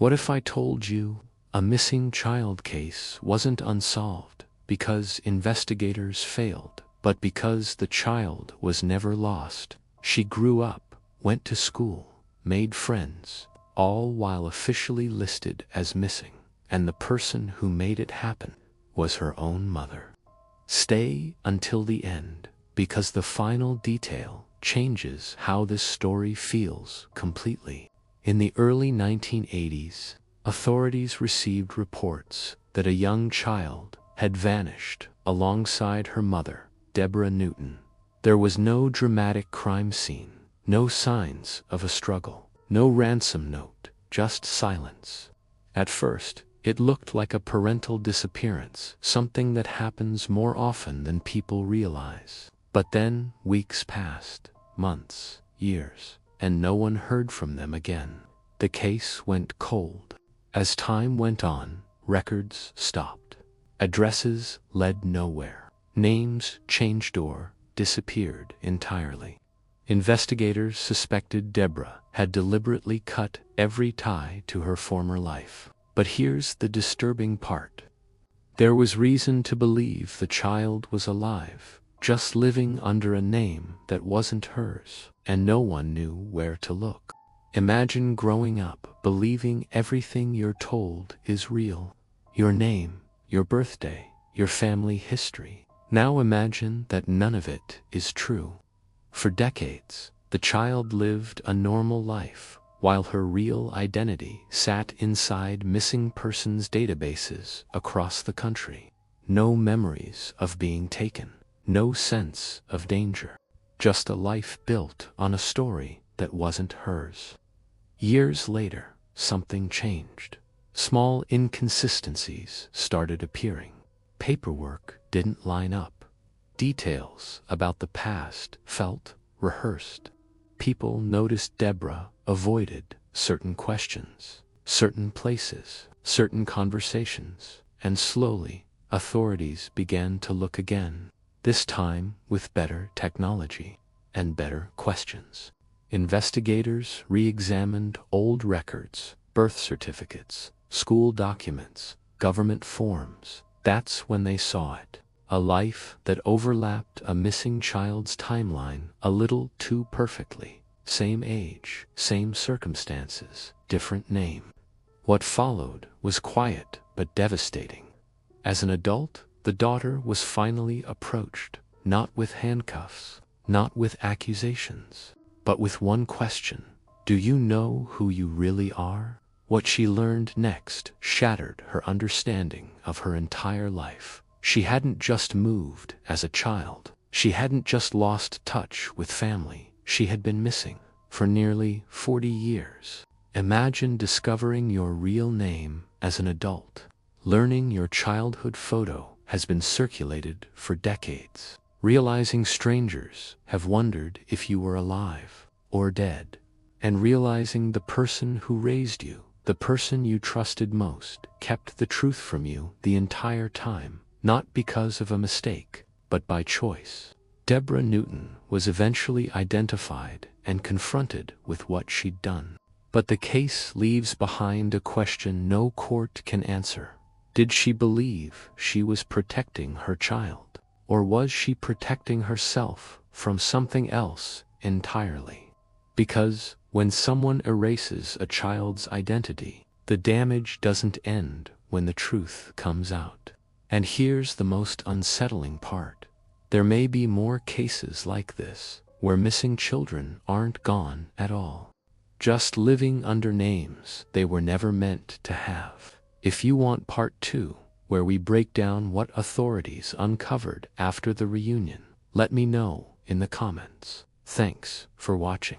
What if I told you a missing child case wasn't unsolved because investigators failed, but because the child was never lost? She grew up, went to school, made friends, all while officially listed as missing, and the person who made it happen was her own mother. Stay until the end, because the final detail changes how this story feels completely. In the early 1980s, authorities received reports that a young child had vanished alongside her mother, Deborah Newton. There was no dramatic crime scene, no signs of a struggle, no ransom note, just silence. At first, it looked like a parental disappearance, something that happens more often than people realize. But then weeks passed, months, years, and no one heard from them again. The case went cold. As time went on, records stopped. Addresses led nowhere. Names changed or disappeared entirely. Investigators suspected Deborah had deliberately cut every tie to her former life. But here's the disturbing part. There was reason to believe the child was alive, just living under a name that wasn't hers, and no one knew where to look. Imagine growing up believing everything you're told is real. Your name, your birthday, your family history. Now imagine that none of it is true. For decades, the child lived a normal life, while her real identity sat inside missing persons databases across the country. No memories of being taken, no sense of danger, just a life built on a story that wasn't hers. Years later, something changed. Small inconsistencies started appearing. Paperwork didn't line up. Details about the past felt rehearsed. People noticed Deborah avoided certain questions, certain places, certain conversations, and slowly, authorities began to look again, this time with better technology and better questions. Investigators re-examined old records, birth certificates, school documents, government forms. That's when they saw it. A life that overlapped a missing child's timeline a little too perfectly. Same age, same circumstances, different name. What followed was quiet but devastating. As an adult, the daughter was finally approached, not with handcuffs, not with accusations, but with one question. Do you know who you really are? What she learned next shattered her understanding of her entire life. She hadn't just moved as a child. She hadn't just lost touch with family. She had been missing for nearly 40 years. Imagine discovering your real name as an adult. Learning your childhood photo has been circulated for decades. Realizing strangers have wondered if you were alive or dead. And realizing the person who raised you, the person you trusted most, kept the truth from you the entire time, not because of a mistake, but by choice. Deborah Newton was eventually identified and confronted with what she'd done. But the case leaves behind a question no court can answer. Did she believe she was protecting her child? Or was she protecting herself from something else entirely? Because when someone erases a child's identity, the damage doesn't end when the truth comes out. And here's the most unsettling part. There may be more cases like this, where missing children aren't gone at all, just living under names they were never meant to have. If you want part 2, where we break down what authorities uncovered after the reunion, let me know in the comments. Thanks for watching.